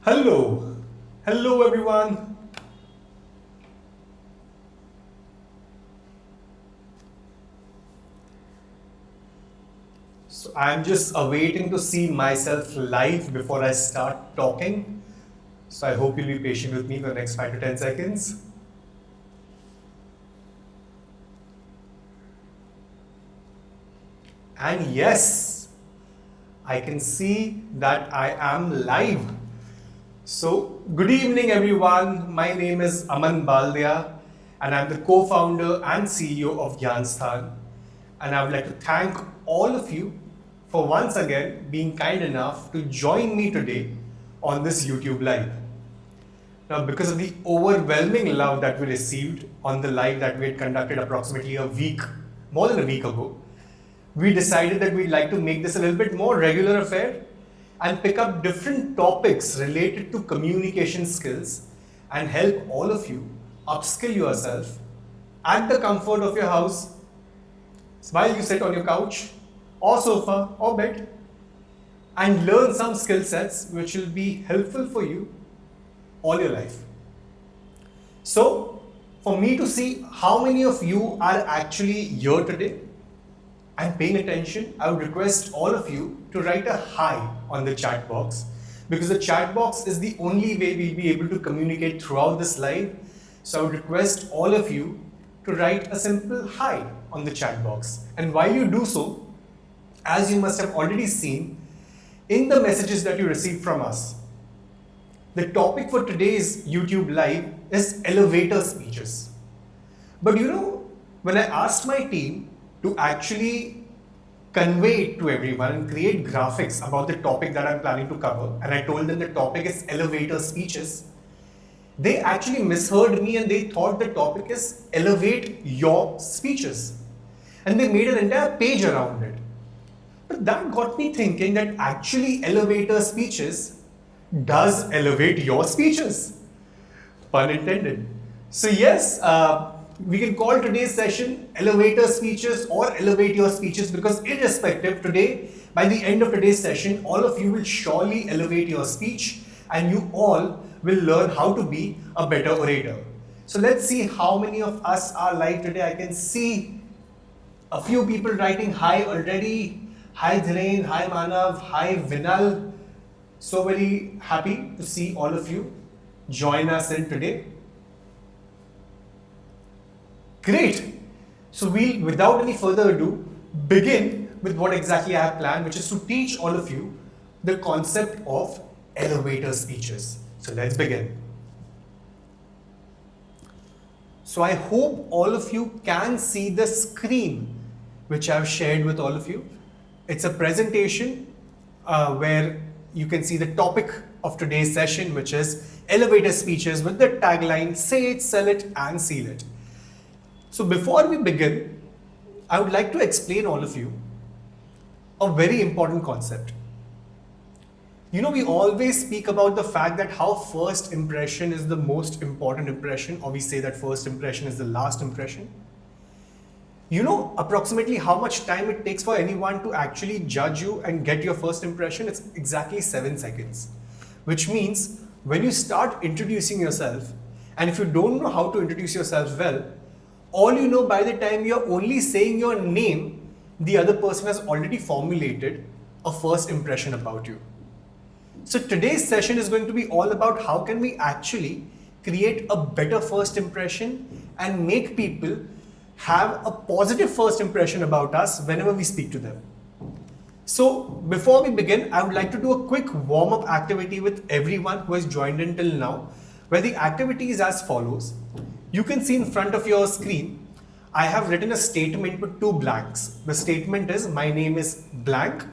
Hello, hello everyone. So I'm just awaiting to see myself live before I start talking. So I hope you'll be patient with me for the next 5 to 10 seconds. And yes, I can see that I am live. So, good evening, everyone. My name is Aman Baldia, and I'm the co founder and CEO of Gyansthan. And I would like to thank all of you for once again being kind enough to join me today on this YouTube Live. Now, because of the overwhelming love that we received on the live that we had conducted approximately a week, more than a week ago, we decided that we'd like to make this a little bit more regular affair and pick up different topics related to communication skills and help all of you upskill yourself at the comfort of your house while you sit on your couch or sofa or bed and learn some skill sets which will be helpful for you all your life. So, for me to see how many of you are actually here today and paying attention, I would request all of you to write a hi on the chat box, because the chat box is the only way we'll be able to communicate throughout this live. So I would request all of you to write a simple hi on the chat box. And while you do so, as you must have already seen in the messages that you received from us, the topic for today's YouTube live is elevator speeches. But when I asked my team to actually convey it to everyone and create graphics about the topic that I'm planning to cover, and I told them the topic is elevator speeches, they actually misheard me and they thought the topic is elevate your speeches. And they made an entire page around it. But that got me thinking that actually elevator speeches does elevate your speeches. Pun intended. So yes, we can call today's session elevator speeches or elevate your speeches, because irrespective, today, by the end of today's session, all of you will surely elevate your speech and you all will learn how to be a better orator. So let's see how many of us are live today. I can see a few people writing hi already. Hi Dhiren, hi Manav, hi Vinal. So very happy to see all of you join us in today. Great. So we'll, without any further ado, begin with what exactly I have planned, which is to teach all of you the concept of elevator speeches. So let's begin. So I hope all of you can see the screen which I've shared with all of you. It's a presentation where you can see the topic of today's session, which is elevator speeches, with the tagline, say it, sell it, and seal it. So before we begin, I would like to explain all of you a very important concept. We always speak about the fact that how first impression is the most important impression, or we say that first impression is the last impression. You know approximately how much time it takes for anyone to actually judge you and get your first impression? It's exactly 7 seconds. Which means when you start introducing yourself, and if you don't know how to introduce yourself well, all you know by the time you're only saying your name, the other person has already formulated a first impression about you. So today's session is going to be all about how can we actually create a better first impression and make people have a positive first impression about us whenever we speak to them. So before we begin, I would like to do a quick warm-up activity with everyone who has joined in till now, where the activity is as follows. You can see in front of your screen, I have written a statement with 2 blanks. The statement is, my name is blank,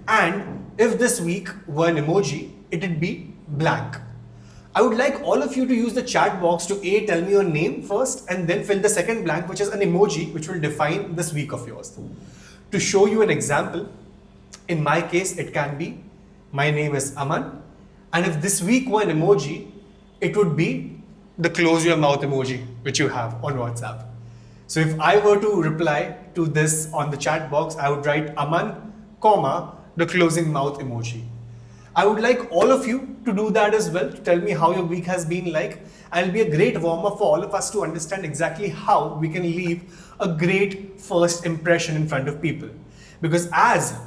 and if this week were an emoji, it would be blank. I would like all of you to use the chat box to tell me your name first and then fill the second blank, which is an emoji which will define this week of yours. To show you an example, in my case, it can be, my name is Aman, and if this week were an emoji, it would be the close your mouth emoji which you have on WhatsApp. So if I were to reply to this on the chat box, I would write Aman, comma, the closing mouth emoji. I would like all of you to do that as well, to tell me how your week has been like. And it'll be a great warm-up for all of us to understand exactly how we can leave a great first impression in front of people. Because as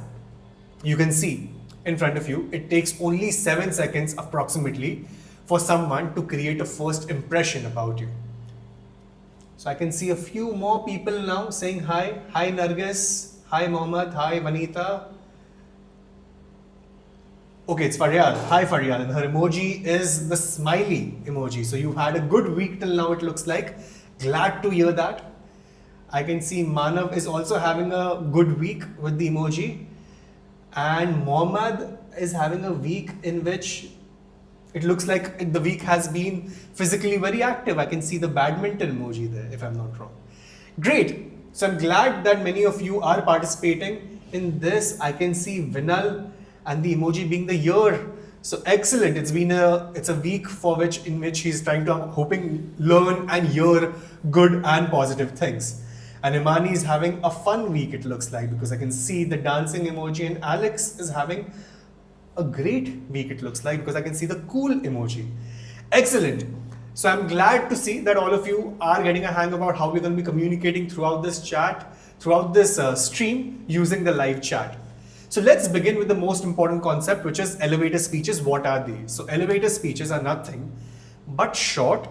you can see in front of you, it takes only 7 seconds approximately for someone to create a first impression about you. So I can see a few more people now saying hi. Hi Nargis, hi Mohammed, hi Vanita. Okay, it's Faryal. Hi Faryal. And her emoji is the smiley emoji. So you've had a good week till now, it looks like. Glad to hear that. I can see Manav is also having a good week with the emoji. And Mohammed is having a week in which it looks like the week has been physically very active. I can see the badminton emoji there, if I'm not wrong. Great. So I'm glad that many of you are participating in this. I can see Vinal and the emoji being the year. So excellent. It's a week in which he's trying to, I'm hoping, learn and hear good and positive things. And Imani is having a fun week, it looks like, because I can see the dancing emoji, and Alex is having a great week, it looks like, because I can see the cool emoji. Excellent. So I'm glad to see that all of you are getting a hang about how we're going to be communicating throughout this chat, throughout this stream using the live chat. So let's begin with the most important concept, which is elevator speeches. What are they? So elevator speeches are nothing but short,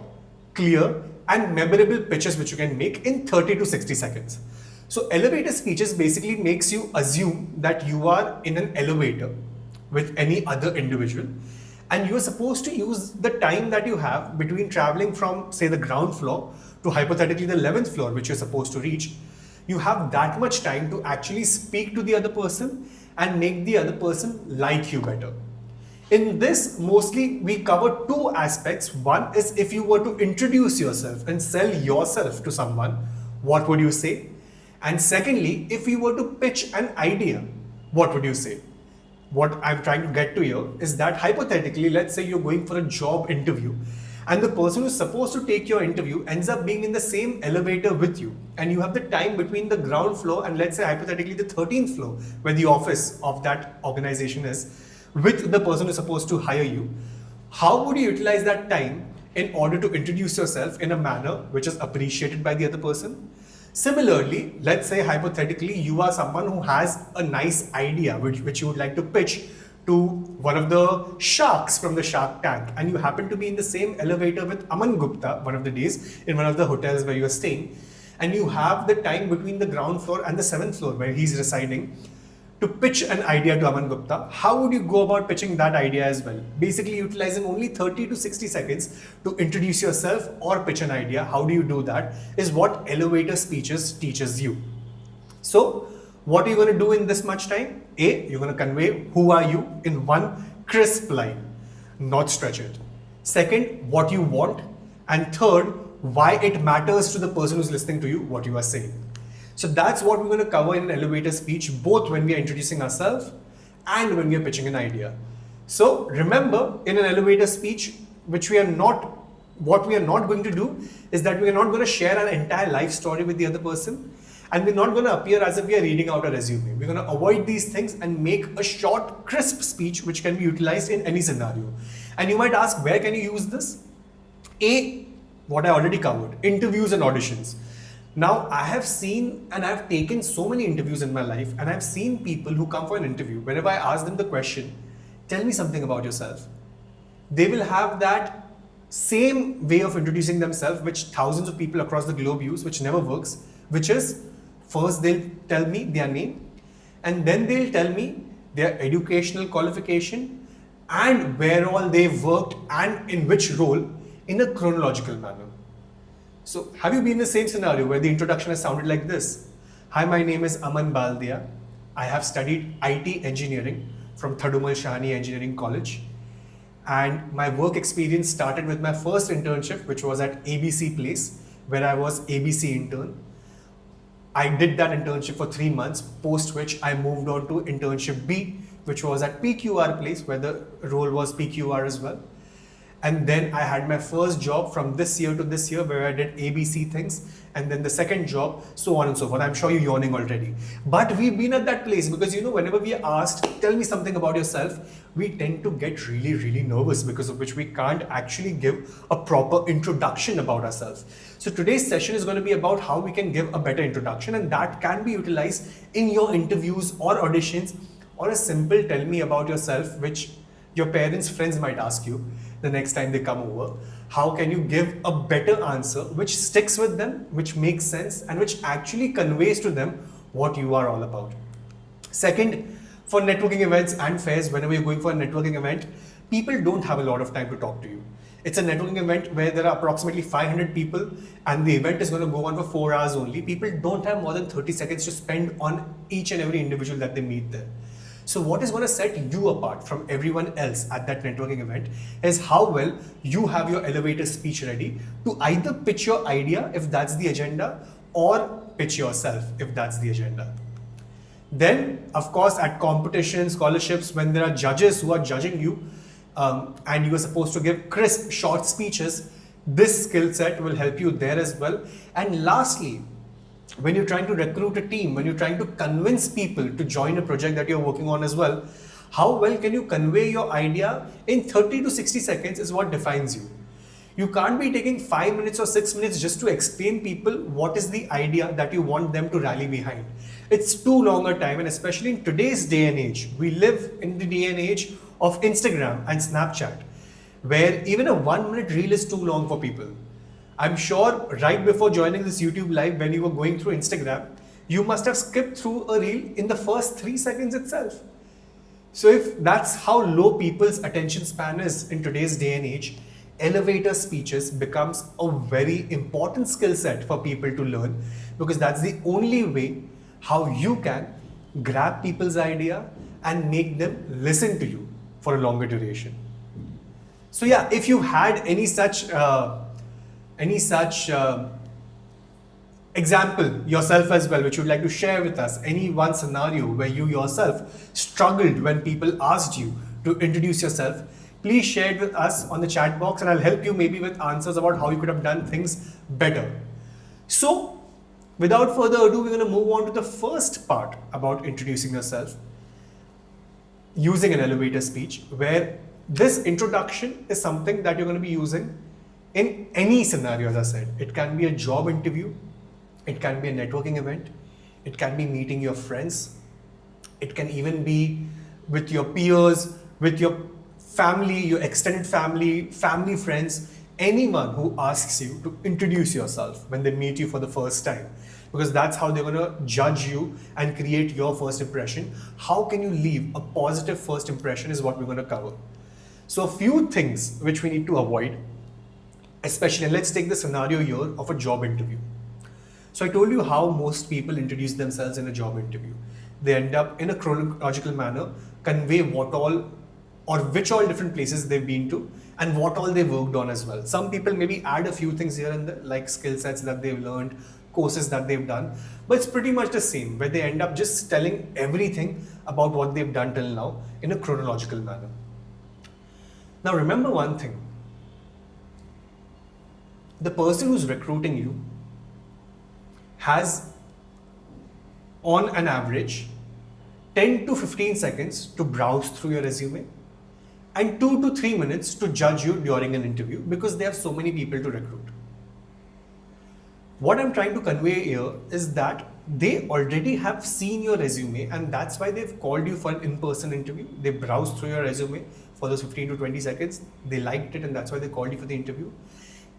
clear, and memorable pitches which you can make in 30 to 60 seconds. So elevator speeches basically makes you assume that you are in an elevator with any other individual, and you are supposed to use the time that you have between traveling from, say, the ground floor to hypothetically the 11th floor, which you're supposed to reach. You have that much time to actually speak to the other person and make the other person like you better. In this, mostly we cover two aspects. One is if you were to introduce yourself and sell yourself to someone, what would you say? And secondly, if you were to pitch an idea, what would you say? What I'm trying to get to here is that hypothetically, let's say you're going for a job interview and the person who's supposed to take your interview ends up being in the same elevator with you, and you have the time between the ground floor and, let's say, hypothetically the 13th floor where the office of that organization is, with the person who's supposed to hire you. How would you utilize that time in order to introduce yourself in a manner which is appreciated by the other person? Similarly, let's say hypothetically you are someone who has a nice idea which you would like to pitch to one of the sharks from the Shark Tank, and you happen to be in the same elevator with Aman Gupta one of the days in one of the hotels where you are staying, and you have the time between the ground floor and the 7th floor where he's residing to pitch an idea to Aman Gupta. How would you go about pitching that idea as well? Basically utilizing only 30 to 60 seconds to introduce yourself or pitch an idea. How do you do that is what elevator speeches teaches you. So what are you going to do in this much time? A, you're going to convey who are you in one crisp line, not stretch it. Second, what you want. And third, why it matters to the person who's listening to you, what you are saying. So that's what we're going to cover in an elevator speech, both when we are introducing ourselves and when we are pitching an idea. So remember, in an elevator speech, what we are not going to do is that we are not going to share our entire life story with the other person, and we're not going to appear as if we are reading out a resume. We're going to avoid these things and make a short, crisp speech which can be utilized in any scenario. And you might ask, where can you use this? A, what I already covered, interviews and auditions. Now, I have seen and I've taken so many interviews in my life, and I've seen people who come for an interview. Whenever I ask them the question, tell me something about yourself, they will have that same way of introducing themselves, which thousands of people across the globe use, which never works, which is first they'll tell me their name, and then they'll tell me their educational qualification and where all they've worked and in which role in a chronological manner. So have you been in the same scenario where the introduction has sounded like this? Hi, my name is Aman Baldia. I have studied IT engineering from Thadumal Shahani Engineering College. And my work experience started with my first internship, which was at ABC Place, where I was ABC intern. I did that internship for 3 months, post which I moved on to internship B, which was at PQR Place, where the role was PQR as well. And then I had my first job from this year to this year where I did ABC things. And then the second job, so on and so forth. I'm sure you're yawning already. But we've been at that place because, whenever we are asked, tell me something about yourself, we tend to get really, really nervous, because of which we can't actually give a proper introduction about ourselves. So today's session is going to be about how we can give a better introduction, and that can be utilized in your interviews or auditions, or a simple tell me about yourself, which your parents, friends might ask you the next time they come over. How can you give a better answer which sticks with them, which makes sense, and which actually conveys to them what you are all about? Second, for networking events and fairs, whenever you're going for a networking event, people don't have a lot of time to talk to you. It's a networking event where there are approximately 500 people and the event is going to go on for 4 hours only. People don't have more than 30 seconds to spend on each and every individual that they meet there. So what is going to set you apart from everyone else at that networking event is how well you have your elevator speech ready to either pitch your idea if that's the agenda, or pitch yourself if that's the agenda. Then, of course, at competitions, scholarships, when there are judges who are judging you, and you are supposed to give crisp, short speeches, this skill set will help you there as well. And lastly, when you're trying to recruit a team, when you're trying to convince people to join a project that you're working on as well, how well can you convey your idea in 30 to 60 seconds is what defines you. You can't be taking 5 minutes or 6 minutes just to explain people what is the idea that you want them to rally behind. It's too long a time, and especially in today's day and age, we live in the day and age of Instagram and Snapchat, where even a 1-minute reel is too long for people. I'm sure right before joining this YouTube live, when you were going through Instagram, you must have skipped through a reel in the first 3 seconds itself. So if that's how low people's attention span is in today's day and age, elevator speeches becomes a very important skill set for people to learn, because that's the only way how you can grab people's idea and make them listen to you for a longer duration. So yeah, if you had any such example yourself as well, which you'd like to share with us, any one scenario where you yourself struggled when people asked you to introduce yourself, please share it with us on the chat box, and I'll help you maybe with answers about how you could have done things better. So without further ado, we're going to move on to the first part about introducing yourself using an elevator speech, where this introduction is something that you're going to be using in any scenario. As I said, it can be a job interview, it can be a networking event, it can be meeting your friends, it can even be with your peers, with your family, your extended family, family friends, anyone who asks you to introduce yourself when they meet you for the first time, because that's how they're going to judge you and create your first impression. How can you leave a positive first impression is what we're going to cover. So a few things which we need to avoid, especially, and let's take the scenario here of a job interview. So I told you how most people introduce themselves in a job interview. They end up in a chronological manner, convey what all or which all different places they've been to and what all they worked on as well. Some people maybe add a few things here and there, like skill sets that they've learned, courses that they've done, but it's pretty much the same, where they end up just telling everything about what they've done till now in a chronological manner. Now remember one thing, the person who's recruiting you has on an average 10 to 15 seconds to browse through your resume and 2 to 3 minutes to judge you during an interview, because they have so many people to recruit. What I'm trying to convey here is that they already have seen your resume, and that's why they've called you for an in-person interview. They browsed through your resume for those 15 to 20 seconds. They liked it, and that's why they called you for the interview.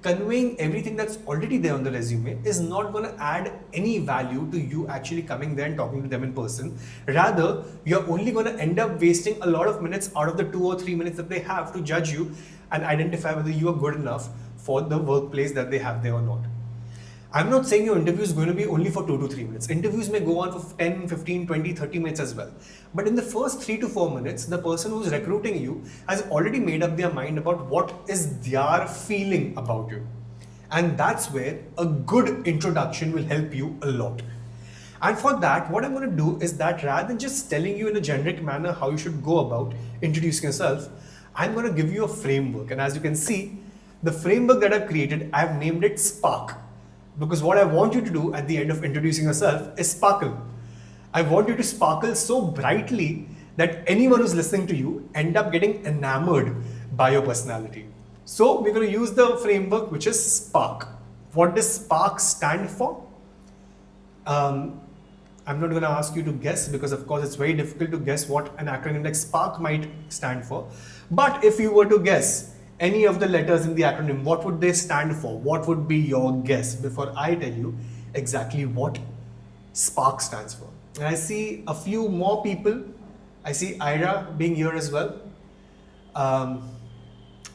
Conveying everything that's already there on the resume is not going to add any value to you actually coming there and talking to them in person. Rather, you're only going to end up wasting a lot of minutes out of the 2 or 3 minutes that they have to judge you and identify whether you are good enough for the workplace that they have there or not. I'm not saying your interview is going to be only for 2 to 3 minutes. Interviews may go on for 10, 15, 20, 30 minutes as well. But in the first 3 to 4 minutes, the person who's recruiting you has already made up their mind about what is their feeling about you. And that's where a good introduction will help you a lot. And for that, what I'm going to do is that rather than just telling you in a generic manner how you should go about introducing yourself, I'm going to give you a framework. And as you can see, the framework that I've created, I've named it Spark. Because what I want you to do at the end of introducing yourself is sparkle. I want you to sparkle so brightly that anyone who's listening to you end up getting enamored by your personality. So we're going to use the framework which is Spark. What does Spark stand for? I'm not going to ask you to guess because of course it's very difficult to guess what an acronym like Spark might stand for. But if you were to guess any of the letters in the acronym, what would they stand for? What would be your guess before I tell you exactly what Spark stands for? And I see a few more people. I see Ira being here as well. A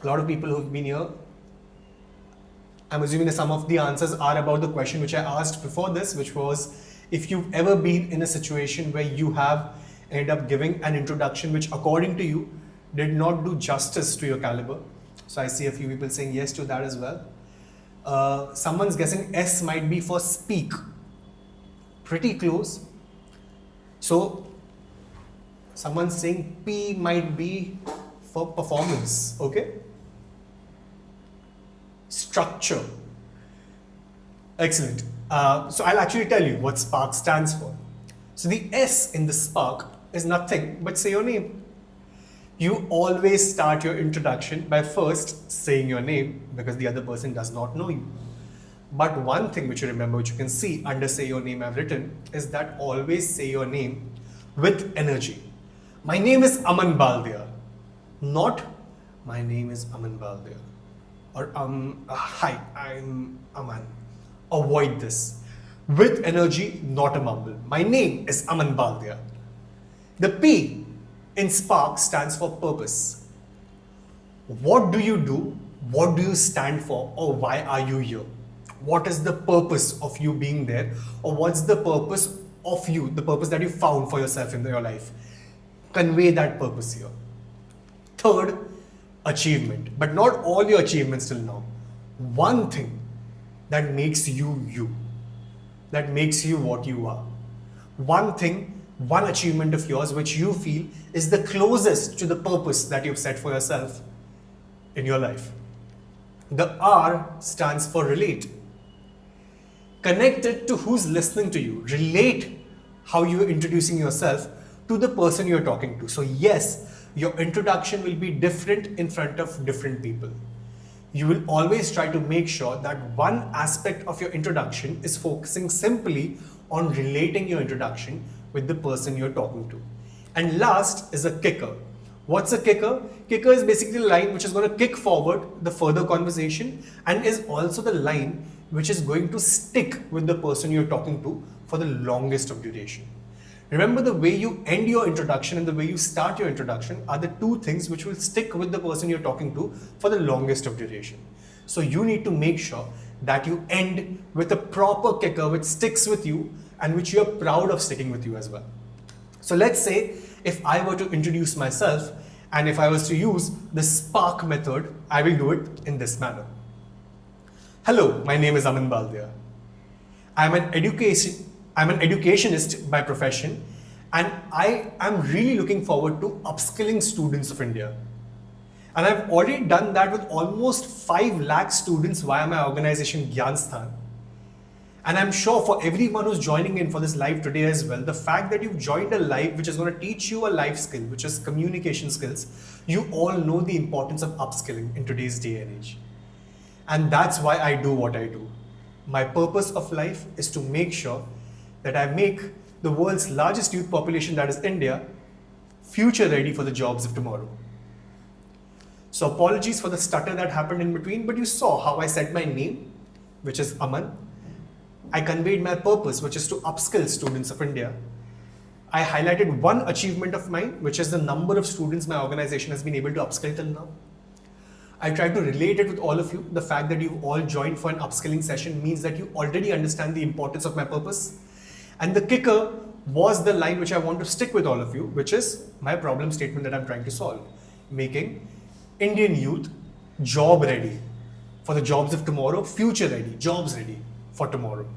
lot of people who've been here. I'm assuming that some of the answers are about the question which I asked before this, which was if you've ever been in a situation where you have ended up giving an introduction which according to you did not do justice to your caliber. So I see a few people saying yes to that as well. Someone's guessing S might be for speak. Pretty close. So someone's saying P might be for performance. Okay. Structure. Excellent. So I'll actually tell you what Spark stands for. So the S in the Spark is nothing but say your name. You always start your introduction by first saying your name because the other person does not know you. But one thing which you remember, which you can see under say your name I've written, is that always say your name with energy. My name is Aman Baldia. Not my name is Aman Baldia. Or hi, I'm Aman. Avoid this. With energy, not a mumble. My name is Aman Baldia. The P in Spark stands for purpose. What do you do? What do you stand for? Or why are you here? What is the purpose of you being there? Or what's the purpose of you, the purpose that you found for yourself in your life? Convey that purpose here. Third, achievement. But not all your achievements till now. One thing that makes you you. That makes you what you are. One thing, one achievement of yours which you feel is the closest to the purpose that you've set for yourself in your life. The R stands for relate. Connect it to who's listening to you. Relate how you're introducing yourself to the person you're talking to. So yes, your introduction will be different in front of different people. You will always try to make sure that one aspect of your introduction is focusing simply on relating your introduction with the person you're talking to. And last is a kicker. What's a kicker? Kicker is basically a line which is going to kick forward the further conversation and is also the line which is going to stick with the person you're talking to for the longest of duration. Remember, the way you end your introduction and the way you start your introduction are the two things which will stick with the person you're talking to for the longest of duration. So you need to make sure that you end with a proper kicker which sticks with you and which you're proud of sticking with you as well. So let's say if I were to introduce myself and if I was to use the Spark method, I will do it in this manner. Hello, my name is Aman Baldia. I'm an educationist by profession, and I am really looking forward to upskilling students of India. And I've already done that with almost 5 lakh students via my organization Gyansthan. And I'm sure for everyone who's joining in for this live today as well, the fact that you've joined a live which is going to teach you a life skill, which is communication skills, you all know the importance of upskilling in today's day and age. And that's why I do what I do. My purpose of life is to make sure that I make the world's largest youth population, that is India, future ready for the jobs of tomorrow. So apologies for the stutter that happened in between, but you saw how I said my name, which is Aman. I conveyed my purpose, which is to upskill students of India. I highlighted one achievement of mine, which is the number of students my organization has been able to upskill till now. I tried to relate it with all of you. The fact that you've all joined for an upskilling session means that you already understand the importance of my purpose. And the kicker was the line which I want to stick with all of you, which is my problem statement that I'm trying to solve. Making Indian youth job ready for the jobs of tomorrow, future ready, jobs ready for tomorrow.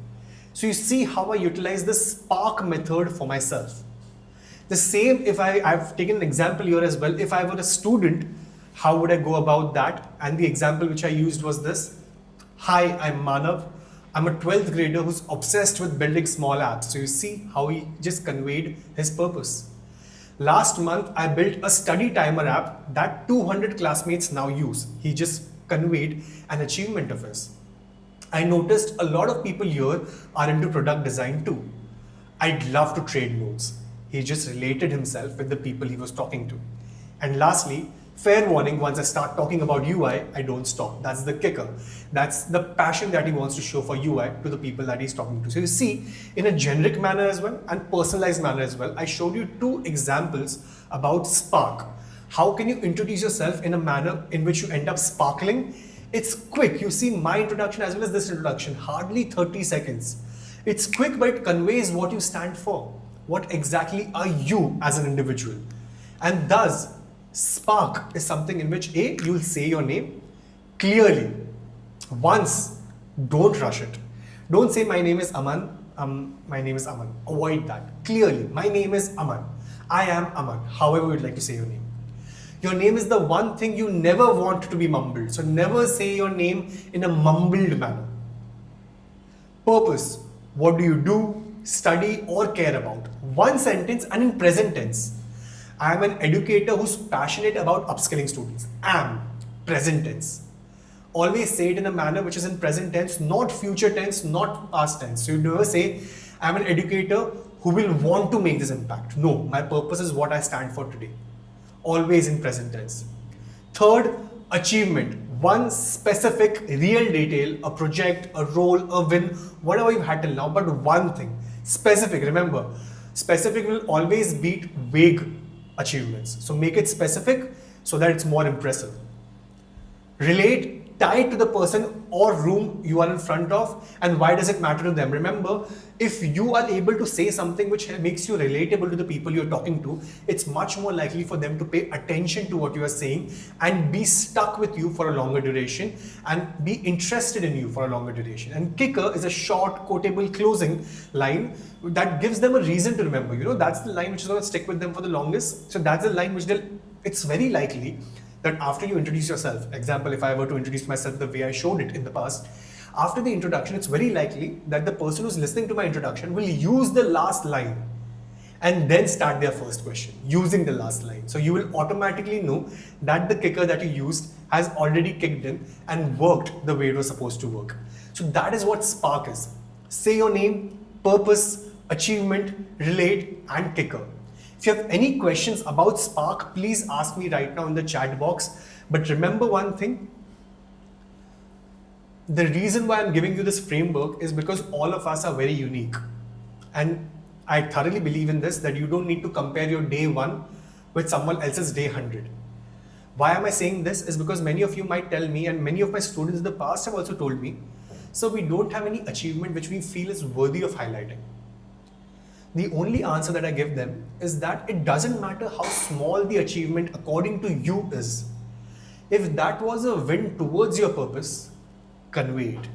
So you see how I utilize the Spark method for myself. The same, if I've taken an example here as well, if I were a student How would I go about that? And the example which I used was this. Hi, I'm Manav. I'm a 12th grader who's obsessed with building small apps. So you see how he just conveyed his purpose. Last month, I built a study timer app that 200 classmates now use. He just conveyed an achievement of his. I noticed a lot of people here are into product design too. I'd love to trade notes. He just related himself with the people he was talking to. And lastly, fair warning, once I start talking about UI, I don't stop. That's the kicker. That's the passion that he wants to show for UI to the people that he's talking to. So you see, in a generic manner as well and personalized manner as well, I showed you two examples about Spark. How can you introduce yourself in a manner in which you end up sparkling? It's quick. You see my introduction as well as this introduction, hardly 30 seconds. It's quick, but it conveys what you stand for. What exactly are you as an individual? And thus, Spark is something in which A, you'll say your name clearly. Once, don't rush it. Don't say my name is Aman. My name is Aman. Avoid that. Clearly, my name is Aman. I am Aman. However you'd like to say your name. Your name is the one thing you never want to be mumbled. So never say your name in a mumbled manner. Purpose. What do you do, study or care about? One sentence and in present tense. I am an educator who's passionate about upskilling students. Am, present tense. Always say it in a manner which is in present tense, not future tense, not past tense. So you never say, I'm an educator who will want to make this impact. No, my purpose is what I stand for today. Always in present tense. Third, achievement. One specific, real detail, a project, a role, a win, whatever you've had till now, but one thing. Specific, remember, specific will always beat vague achievements. So make it specific so that it's more impressive. Relate, tie it to the person or room you are in front of, and why does it matter to them? Remember, if you are able to say something which makes you relatable to the people you're talking to, it's much more likely for them to pay attention to what you are saying and be stuck with you for a longer duration and be interested in you for a longer duration. And kicker is a short, quotable closing line that gives them a reason to remember. You know, that's the line which is going to stick with them for the longest. So that's the line which it's very likely that after you introduce yourself, example, if I were to introduce myself the way I showed it in the past, after the introduction, it's very likely that the person who's listening to my introduction will use the last line and then start their first question using the last line. So you will automatically know that the kicker that you used has already kicked in and worked the way it was supposed to work. So that is what Spark is. Say your name, purpose, achievement, relate, and kicker. If you have any questions about Spark, please ask me right now in the chat box. But remember one thing, the reason why I'm giving you this framework is because all of us are very unique. And I thoroughly believe in this, that you don't need to compare your day 1 with someone else's day 100. Why am I saying this? Is because many of you might tell me, and many of my students in the past have also told me, so we don't have any achievement which we feel is worthy of highlighting. The only answer that I give them is that it doesn't matter how small the achievement according to you is. If that was a win towards your purpose, convey it.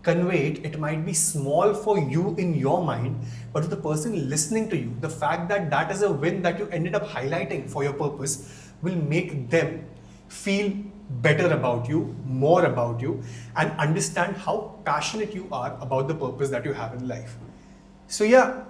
Convey it. It might be small for you in your mind, but to the person listening to you, the fact that that is a win that you ended up highlighting for your purpose will make them feel better about you, more about you, and understand how passionate you are about the purpose that you have in life. So yeah,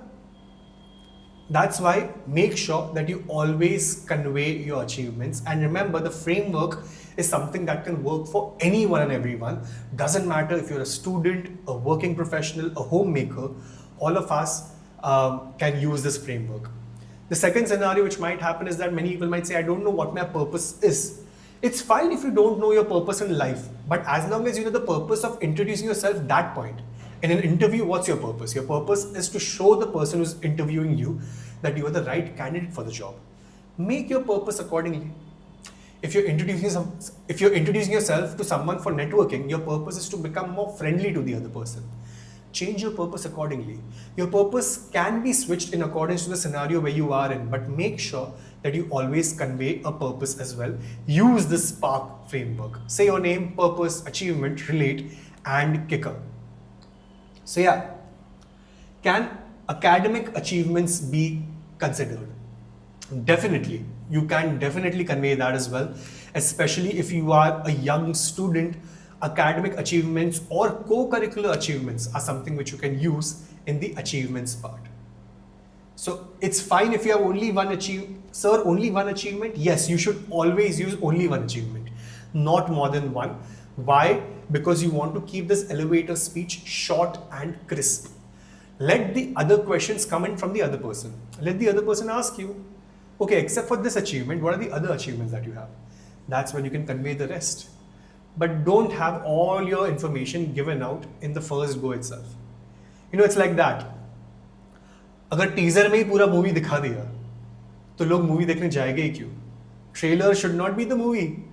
that's why make sure that you always convey your achievements. And remember, the framework is something that can work for anyone and everyone. Doesn't matter if you're a student, a working professional, a homemaker, all of us can use this framework. The second scenario which might happen is that many people might say, I don't know what my purpose is. It's fine if you don't know your purpose in life, but as long as you know the purpose of introducing yourself, that point. In an interview, what's your purpose? Your purpose is to show the person who's interviewing you that you are the right candidate for the job. Make your purpose accordingly. If you're introducing yourself to someone for networking, your purpose is to become more friendly to the other person. Change your purpose accordingly. Your purpose can be switched in accordance to the scenario where you are in, but make sure that you always convey a purpose as well. Use the Spark framework. Say your name, purpose, achievement, relate, and kicker. So yeah, can academic achievements be considered? Definitely. You can definitely convey that as well. especially if you are a young student. Academic achievements or co-curricular achievements are something which you can use in the achievements part. So it's fine if you have only one only one achievement. Yes, you should always use only one achievement, not more than one. Why? Because you want to keep this elevator speech short and crisp. Let the other questions come in from the other person. Let the other person ask you, okay, except for this achievement, what are the other achievements that you have? That's when you can convey the rest. But don't have all your information given out in the first go itself. You know, it's like that. अगर teaser में ही पूरा movie दिखा दिया तो लोग movie देखने जाएंगे ही क्यों? Trailer should not be the movie.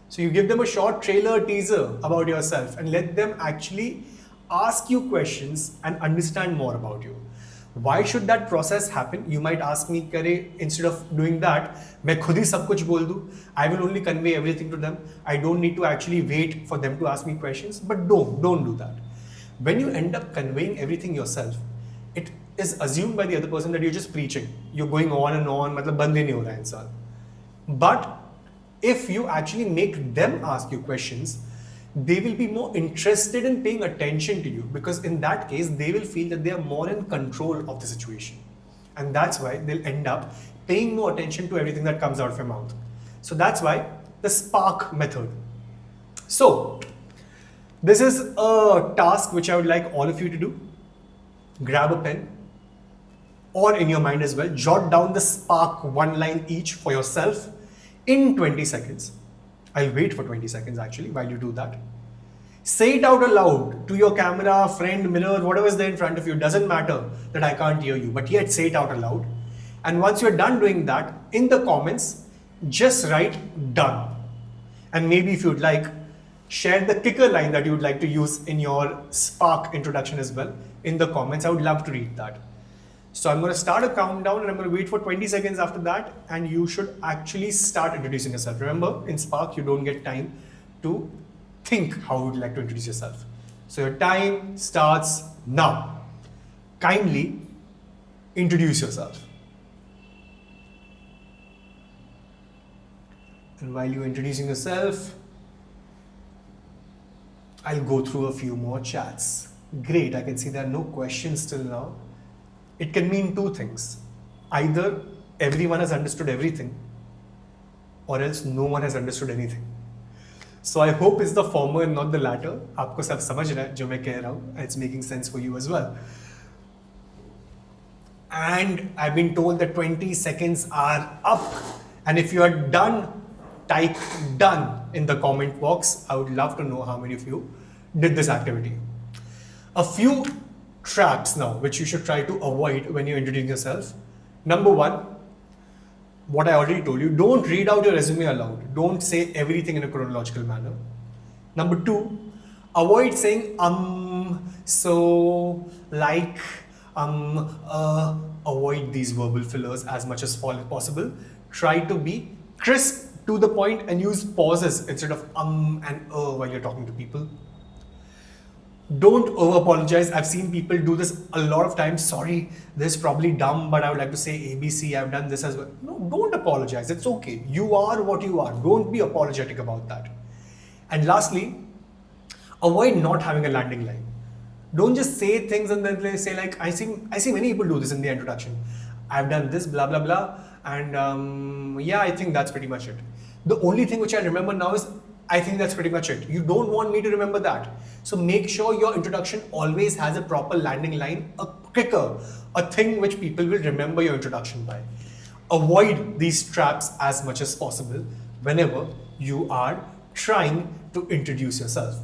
So you give them a short trailer teaser about yourself and let them actually ask you questions and understand more about you. Why should that process happen? You might ask me, Kare, instead of doing that, मैं खुद ही सब कुछ बोल दूँ. I will only convey everything to them. I don't need to actually wait for them to ask me questions. But don't do that. When you end up conveying everything yourself, it is assumed by the other person that you're just preaching. You're going on and on. मतलब बंद ही नहीं हो रहा है इंसान. But if you actually make them ask you questions, they will be more interested in paying attention to you, because in that case they will feel that they are more in control of the situation, and that's why they'll end up paying more attention to everything that comes out of your mouth. So that's why the spark method. So this is a task which I would like all of you to do. Grab a pen, or in your mind as well, jot down the spark one line each for yourself in 20 seconds. I'll wait for 20 seconds actually while you do that. Say it out aloud to your camera, friend, mirror, whatever is there in front of you. Doesn't matter that I can't hear you, but yet say it out aloud. And once you're done doing that, in the comments, just write done. And maybe if you'd like, share the kicker line that you would like to use in your spark introduction as well in the comments. I would love to read that. So I'm going to start a countdown and I'm going to wait for 20 seconds after that, and you should actually start introducing yourself. Remember, in Spark, you don't get time to think how you would like to introduce yourself. So your time starts now. Kindly introduce yourself. And while you're introducing yourself, I'll go through a few more chats. Great, I can see there are no questions till now. It can mean two things. Either everyone has understood everything, or else no one has understood anything. So I hope it's the former and not the latter. आपको सब समझ रहा है जो मैं कह रहा हूँ. It's making sense for you as well. And I've been told that 20 seconds are up. And if you are done, type done in the comment box. I would love to know how many of you did this activity. A few traps now which you should try to avoid when you're introducing yourself. Number one, what I already told you, don't read out your resume aloud. Don't say everything in a chronological manner. Number two, avoid saying so, like, avoid these verbal fillers as much as possible. Try to be crisp, to the point, and use pauses instead of and while you're talking to people. Don't over apologize. I've seen people do this a lot of times. Sorry, this is probably dumb, but I would like to say ABC. I've done this as well. No, don't apologize. It's okay. You are what you are. Don't be apologetic about that. And lastly, avoid not having a landing line. Don't just say things and then they say like, I see many people do this in the introduction. I've done this, blah, blah, blah. And yeah, I think that's pretty much it. The only thing which I remember now is I think that's pretty much it. You don't want me to remember that. So make sure your introduction always has a proper landing line, a kicker, a thing which people will remember your introduction by. Avoid these traps as much as possible whenever you are trying to introduce yourself.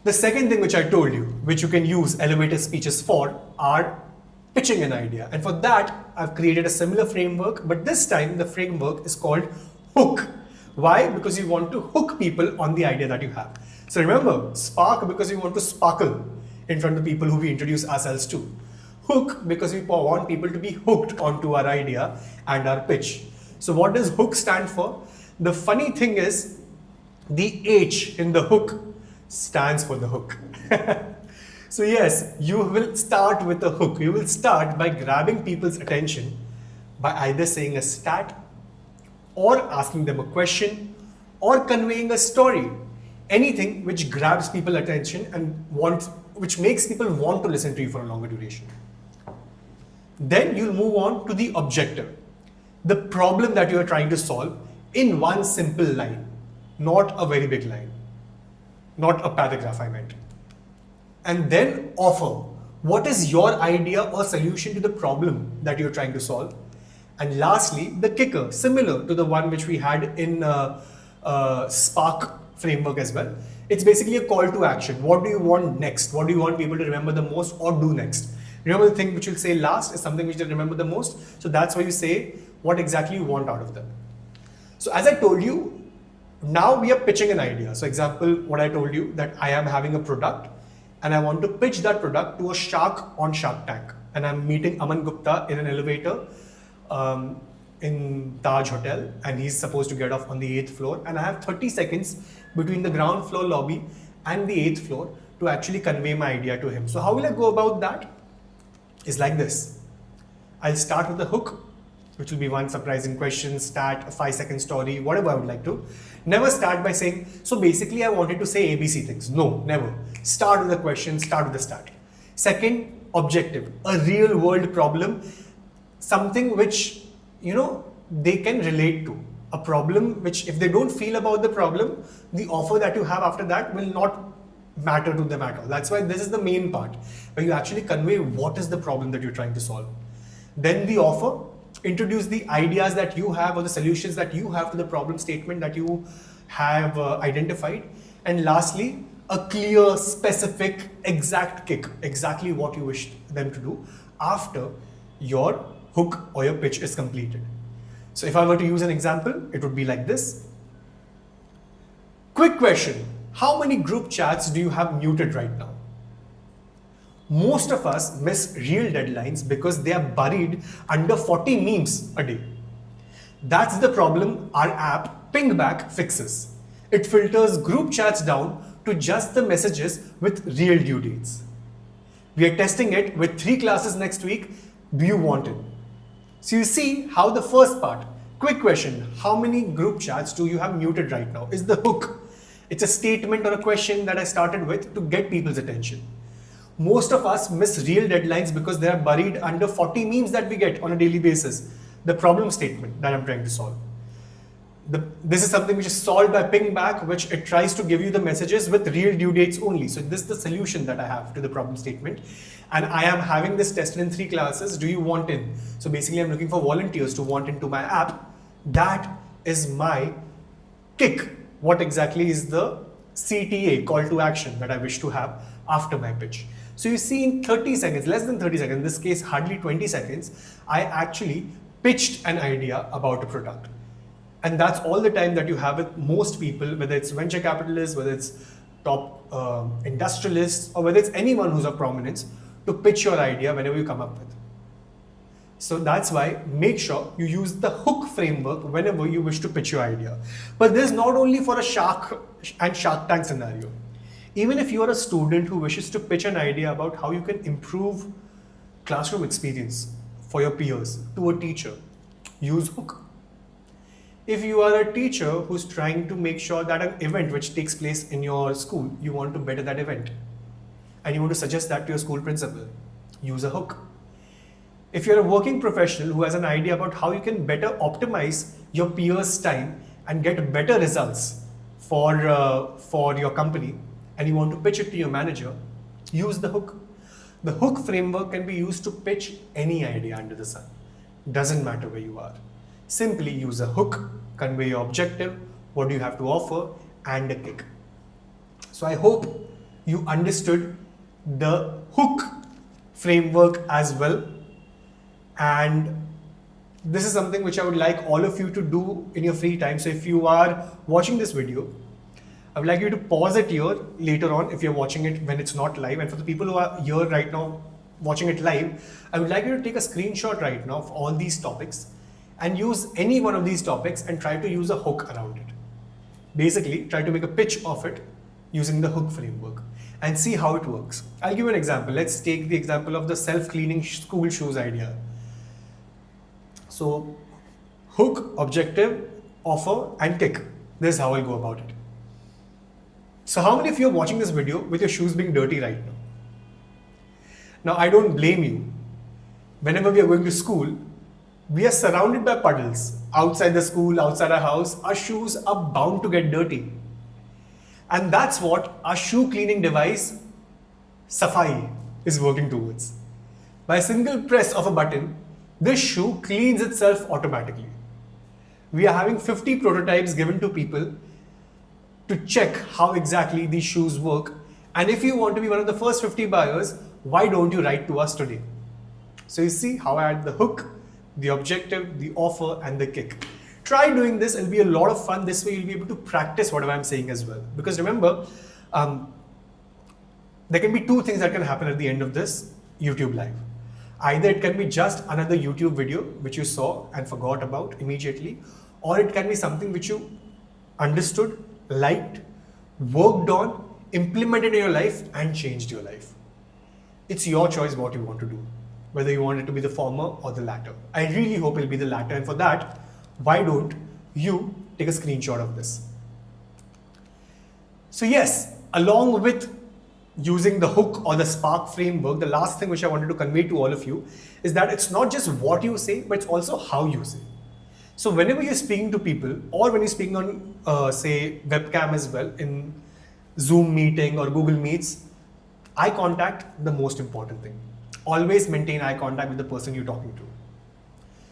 The second thing which I told you, which you can use elevator speeches for, are pitching an idea. And for that, I've created a similar framework, but this time the framework is called hook. Why? Because you want to hook people on the idea that you have. So remember, spark because we want to sparkle in front of people who we introduce ourselves to. Hook because we want people to be hooked onto our idea and our pitch. So what does hook stand for? The funny thing is, the H in the hook stands for the hook. So yes, you will start with a hook. You will start by grabbing people's attention by either saying a stat or asking them a question, or conveying a story. Anything which grabs people's attention and which makes people want to listen to you for a longer duration. Then you'll move on to the objective, the problem that you are trying to solve in one simple line, not a very big line, not a paragraph I meant. And then offer, what is your idea or solution to the problem that you're trying to solve? And lastly, the kicker, similar to the one which we had in Spark framework as well. It's basically a call to action. What do you want next? What do you want people to remember the most or do next? Remember, the thing which you'll say last is something which they remember the most. So that's why you say what exactly you want out of them. So as I told you, now we are pitching an idea. So example, what I told you, that I am having a product and I want to pitch that product to a shark on Shark Tank. And I'm meeting Aman Gupta in an elevator in Taj Hotel, and he's supposed to get off on the 8th floor. And I have 30 seconds between the ground floor lobby and the 8th floor to actually convey my idea to him. So how will I go about that? Is like this. I'll start with the hook, which will be one surprising question, stat, a 5-second story, whatever I would like to. Never start by saying, so basically I wanted to say ABC things. No, never. Start with the question, start with the stat. Second, objective, a real world problem, something which, they can relate to. A problem which, if they don't feel about the problem, the offer that you have after that will not matter to them at all. That's why this is the main part, where you actually convey what is the problem that you're trying to solve. Then the offer, introduce the ideas that you have or the solutions that you have to the problem statement that you have identified. And lastly, a clear, specific, exact kick, exactly what you wish them to do after your hook or your pitch is completed. So if I were to use an example, it would be like this. Quick question. How many group chats do you have muted right now? Most of us miss real deadlines because they are buried under 40 memes a day. That's the problem our app Pingback fixes. It filters group chats down to just the messages with real due dates. We are testing it with 3 classes next week. Do you want it? So you see how the first part, quick question, how many group chats do you have muted right now, is the hook. It's a statement or a question that I started with to get people's attention. Most of us miss real deadlines because they are buried under 40 memes that we get on a daily basis. The problem statement that I'm trying to solve. This is something which is solved by Pingback, which it tries to give you the messages with real due dates only. So this is the solution that I have to the problem statement. And I am having this tested in 3 classes. Do you want in? So basically I'm looking for volunteers to want into my app. That is my kick. What exactly is the CTA, call to action, that I wish to have after my pitch. So you see, in 30 seconds, less than 30 seconds, in this case hardly 20 seconds, I actually pitched an idea about a product. And that's all the time that you have with most people, whether it's venture capitalists, whether it's top industrialists, or whether it's anyone who's of prominence, to pitch your idea whenever you come up with. So that's why make sure you use the hook framework whenever you wish to pitch your idea. But this is not only for a Shark and Shark Tank scenario. Even if you are a student who wishes to pitch an idea about how you can improve classroom experience for your peers to a teacher, use hook. If you are a teacher who's trying to make sure that an event which takes place in your school, you want to better that event, and you want to suggest that to your school principal, use a hook. If you're a working professional who has an idea about how you can better optimize your peers' time and get better results for your company, and you want to pitch it to your manager, use the hook. The hook framework can be used to pitch any idea under the sun. Doesn't matter where you are. Simply use a hook, convey your objective, what do you have to offer, and a kick. So I hope you understood the hook framework as well. And this is something which I would like all of you to do in your free time. So if you are watching this video, I would like you to pause it here later on if you're watching it when it's not live. And for the people who are here right now watching it live, I would like you to take a screenshot right now of all these topics and use any one of these topics and try to use a hook around it. Basically, try to make a pitch of it using the hook framework and see how it works. I'll give you an example. Let's take the example of the self-cleaning school shoes idea. So hook, objective, offer, and kick. This is how I'll go about it. So how many of you are watching this video with your shoes being dirty right now? Now, I don't blame you. Whenever we are going to school, we are surrounded by puddles. Outside the school, outside our house, our shoes are bound to get dirty. And that's what our shoe cleaning device, Safai, is working towards. By a single press of a button, this shoe cleans itself automatically. We are having 50 prototypes given to people to check how exactly these shoes work. And if you want to be one of the first 50 buyers, why don't you write to us today? So you see how I had the hook, the objective, the offer, and the kick. Try doing this, it'll be a lot of fun. This way you'll be able to practice whatever I'm saying as well. Because remember, there can be two things that can happen at the end of this YouTube live. Either it can be just another YouTube video which you saw and forgot about immediately, or it can be something which you understood, liked, worked on, implemented in your life, and changed your life. It's your choice what you want to do, whether you want it to be the former or the latter. I really hope it'll be the latter, and for that, why don't you take a screenshot of this? So yes, along with using the hook or the spark framework, the last thing which I wanted to convey to all of you is that it's not just what you say, but it's also how you say. So whenever you're speaking to people, or when you're speaking on, say, webcam as well, in Zoom meeting or Google Meets, eye contact, the most important thing. Always maintain eye contact with the person you're talking to.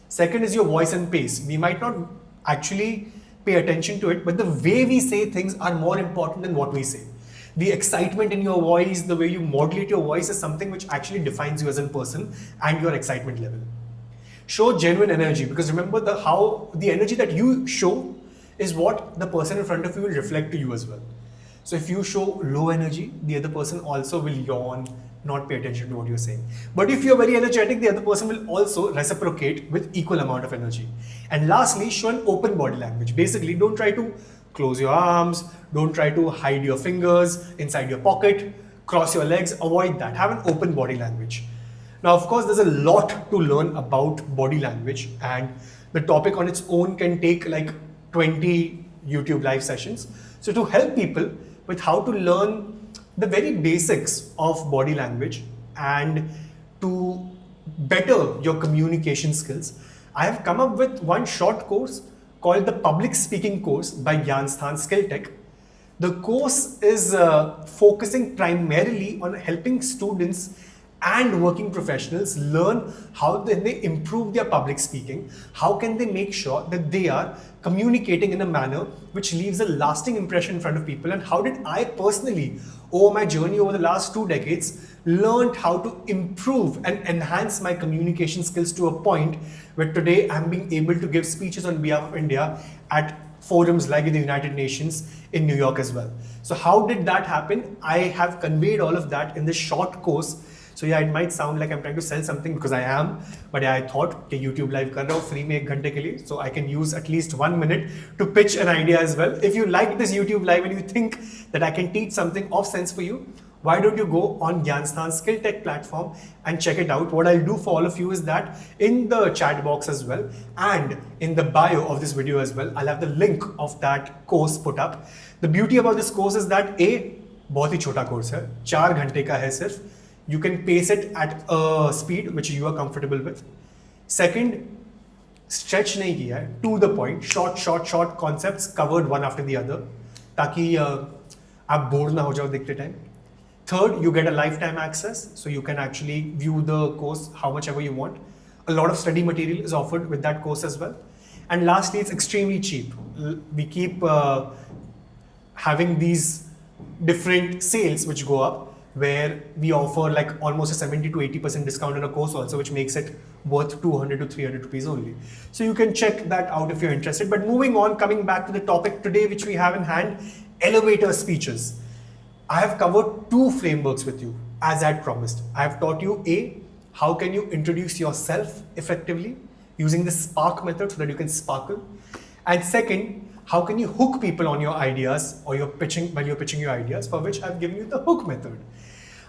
Second is your voice and pace. We might not actually pay attention to it, but the way we say things are more important than what we say. The excitement in your voice, the way you modulate your voice is something which actually defines you as a person and your excitement level. Show genuine energy, because remember the energy that you show is what the person in front of you will reflect to you as well. So if you show low energy, the other person also will yawn, not pay attention to what you're saying. But if you're very energetic, the other person will also reciprocate with equal amount of energy. And lastly, show an open body language. Basically, don't try to close your arms, don't try to hide your fingers inside your pocket, cross your legs, avoid that. Have an open body language. Now, of course, there's a lot to learn about body language, and the topic on its own can take like 20 YouTube live sessions. So to help people with how to learn the very basics of body language and to better your communication skills, I have come up with one short course called the Public Speaking Course by Gyansthan Skill Tech. The course is focusing primarily on helping students and working professionals learn how they improve their public speaking, how can they make sure that they are communicating in a manner which leaves a lasting impression in front of people, and how did I personally, over my journey over the last 2 decades, learned how to improve and enhance my communication skills to a point where today I'm being able to give speeches on behalf of India at forums like the United Nations in New York as well. So how did that happen? I have conveyed all of that in this short course. So yeah, it might sound like I'm trying to sell something, because I am, but yeah, I thought कि YouTube live कर रहा हूँ free में 1 घंटे के लिए, so I can use at least 1 minute to pitch an idea as well. If you like this YouTube live and you think that I can teach something of sense for you, why don't you go on Gyansthan Skill Tech platform and check it out. What I'll do for all of you is that in the chat box as well and in the bio of this video as well, I'll have the link of that course put up. The beauty about this course is that बहुत ही छोटा course है, 4 घंटे का है सिर्फ. You can pace it at a speed which you are comfortable with. Second, stretch नहीं किया है, to the point, short concepts covered one after the other, ताकि आप bored ना हो जाओ देखते time. Third, you get a lifetime access, so you can actually view the course how much ever you want. A lot of study material is offered with that course as well. And lastly, it's extremely cheap. We keep having these different sales which go up, where we offer like almost a 70 to 80% discount on a course also, which makes it worth 200 to 300 rupees only. So you can check that out if you're interested. But moving on, coming back to the topic today, which we have in hand, elevator speeches. I have covered 2 frameworks with you, as I had promised. I have taught you how can you introduce yourself effectively using the spark method so that you can sparkle. And second, how can you hook people on your ideas or you're pitching while you're pitching your ideas, for which I've given you the hook method.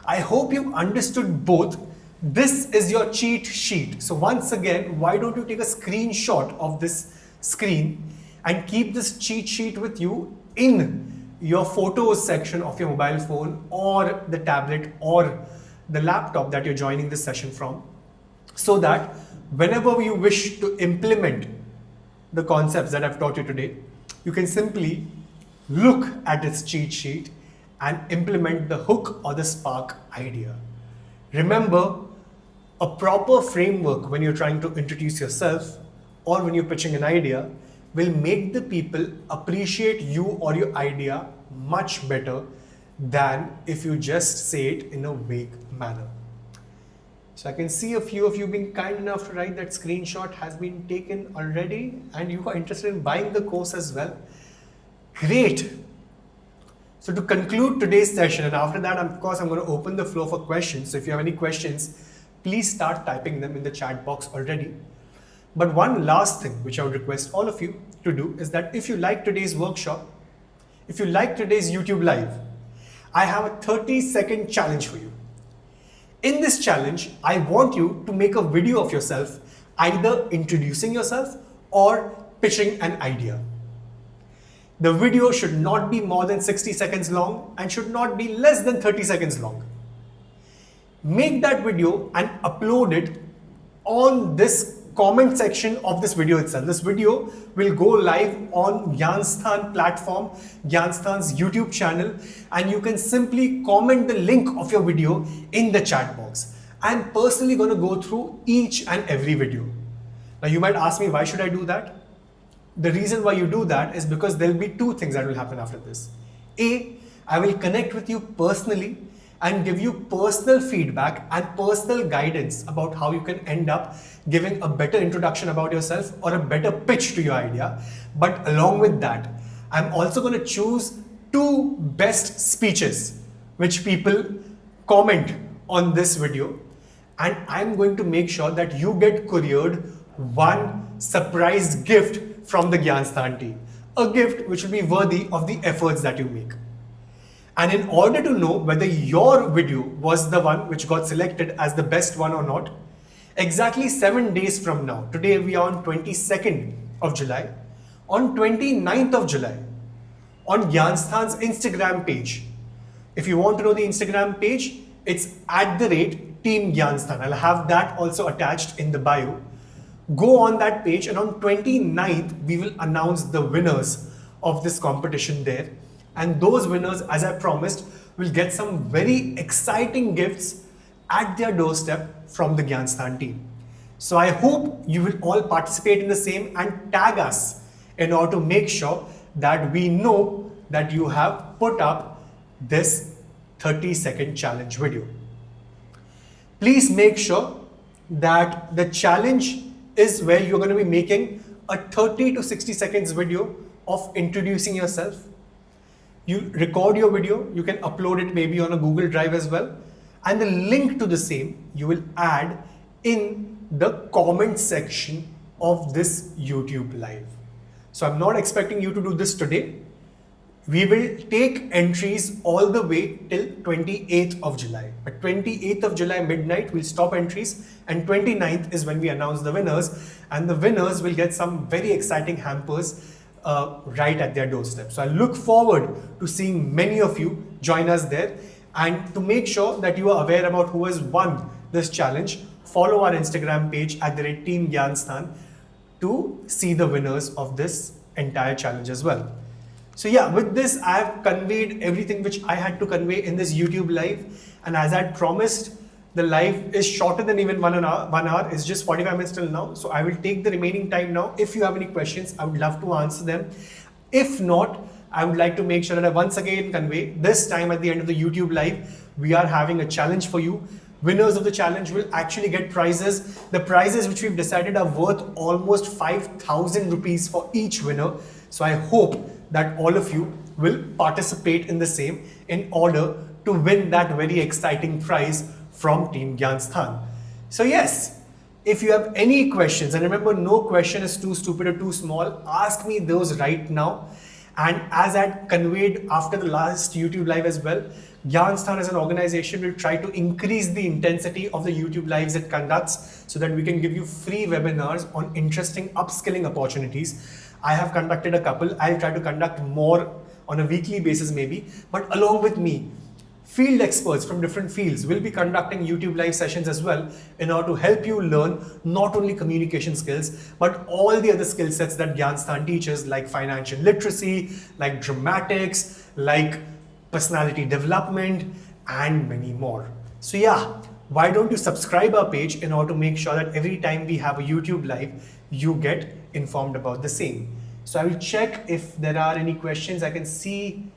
I hope you understood both. This is your cheat sheet. So once again, why don't you take a screenshot of this screen and keep this cheat sheet with you in your photos section of your mobile phone or the tablet or the laptop that you're joining this session from, so that whenever you wish to implement the concepts that I've taught you today, you can simply look at this cheat sheet and implement the hook or the spark idea. Remember, a proper framework when you're trying to introduce yourself or when you're pitching an idea will make the people appreciate you or your idea much better than if you just say it in a vague manner. So I can see a few of you being kind enough to write that screenshot has been taken already and you are interested in buying the course as well. Great. So to conclude today's session, and after that, of course, I'm going to open the floor for questions. So if you have any questions, please start typing them in the chat box already. But one last thing which I would request all of you to do is that if you like today's workshop, if you like today's YouTube live, I have a 30-second challenge for you. In this challenge, I want you to make a video of yourself, either introducing yourself or pitching an idea. The video should not be more than 60 seconds long and should not be less than 30 seconds long. Make that video and upload it on this comment section of this video itself. This video will go live on Gyansthan platform, Gyansthan's YouTube channel, and you can simply comment the link of your video in the chat box. I'm personally going to go through each and every video. Now you might ask me, why should I do that? The reason why you do that is because there will be two things that will happen after this. A, I will connect with you personally and give you personal feedback and personal guidance about how you can end up giving a better introduction about yourself or a better pitch to your idea. But along with that, I'm also going to choose two best speeches which people comment on this video, and I'm going to make sure that you get couriered one surprise gift from the Gyansthan team, a gift which will be worthy of the efforts that you make. And in order to know whether your video was the one which got selected as the best one or not, exactly 7 days from now, today we are on 22nd of July, on 29th of July, on Gyansthan's Instagram page. If you want to know the Instagram page, it's @Team Gyansthan. I'll have that also attached in the bio. Go on that page, and on 29th, we will announce the winners of this competition there. And those winners, as I promised, will get some very exciting gifts at their doorstep from the Gyansthan team. So I hope you will all participate in the same and tag us in order to make sure that we know that you have put up this 30-second challenge video. Please make sure that the challenge is where you're going to be making a 30 to 60 seconds video of introducing yourself. You record your video, you can upload it maybe on a Google Drive as well, and the link to the same you will add in the comment section of this YouTube live. So I'm not expecting you to do this today. We will take entries all the way till 28th of July. But 28th of July midnight, we'll stop entries, and 29th is when we announce the winners, and the winners will get some very exciting hampers right at their doorstep. So I look forward to seeing many of you join us there. And to make sure that you are aware about who has won this challenge, follow our Instagram page @Team Gyansthan to see the winners of this entire challenge as well. So yeah, with this, I have conveyed everything which I had to convey in this YouTube live. And as I had promised, the live is shorter than even 1 hour. It's just 45 minutes till now. So I will take the remaining time now. If you have any questions, I would love to answer them. If not, I would like to make sure that I once again convey, this time at the end of the YouTube live, we are having a challenge for you. Winners of the challenge will actually get prizes. The prizes which we've decided are worth almost 5,000 rupees for each winner. So I hope that all of you will participate in the same in order to win that very exciting prize from Team Gyansthan. So yes, if you have any questions, and remember, no question is too stupid or too small, ask me those right now. And as I conveyed after the last YouTube live as well, Gyansthan as an organization will try to increase the intensity of the YouTube lives it conducts so that we can give you free webinars on interesting upskilling opportunities. I have conducted a couple. I'll try to conduct more on a weekly basis maybe. But along with me, field experts from different fields will be conducting YouTube live sessions as well in order to help you learn not only communication skills, but all the other skill sets that Gyanstan teaches, like financial literacy, like dramatics, like personality development, and many more. So yeah, why don't you subscribe our page in order to make sure that every time we have a YouTube live, you get informed about the same. So I will check if there are any questions. I can see.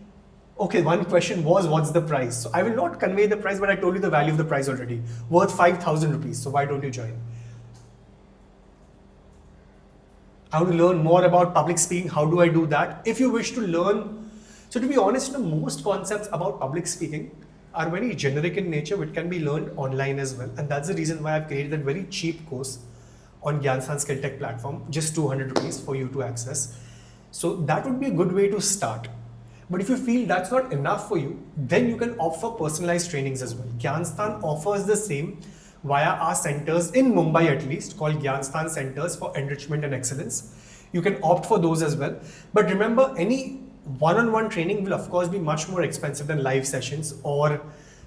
Okay, one question was, what's the price? So I will not convey the price, but I told you the value of the price already. Worth 5,000 rupees. So why don't you join? I want to learn more about public speaking. How do I do that? If you wish to learn, so to be honest, most concepts about public speaking are very generic in nature, which can be learned online as well. And that's the reason why I've created that very cheap course on Gyanstan Skill Tech platform, just 200 rupees for you to access. So that would be a good way to start. But if you feel that's not enough for you, then you can opt for personalized trainings as well. Gyanstan offers the same via our centers in Mumbai at least, called Gyanstan Centers for Enrichment and Excellence. You can opt for those as well. But remember, any one-on-one training will of course be much more expensive than live sessions or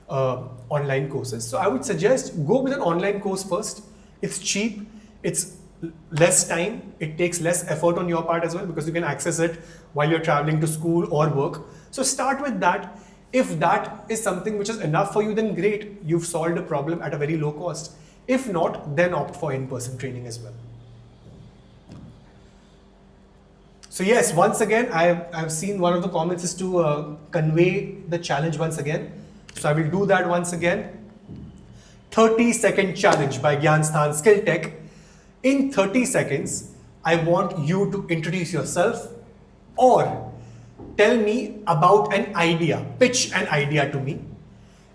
online courses. So I would suggest go with an online course first. It's cheap, it's less time, it takes less effort on your part as well because you can access it while you're traveling to school or work. So start with that. If that is something which is enough for you, then great, you've solved a problem at a very low cost. If not, then opt for in-person training as well. So yes, once again, I've seen one of the comments is to convey the challenge once again. So I will do that once again. 30-second challenge by Gyanstan Skill Tech. In 30 seconds, I want you to introduce yourself or tell me about an idea, pitch an idea to me,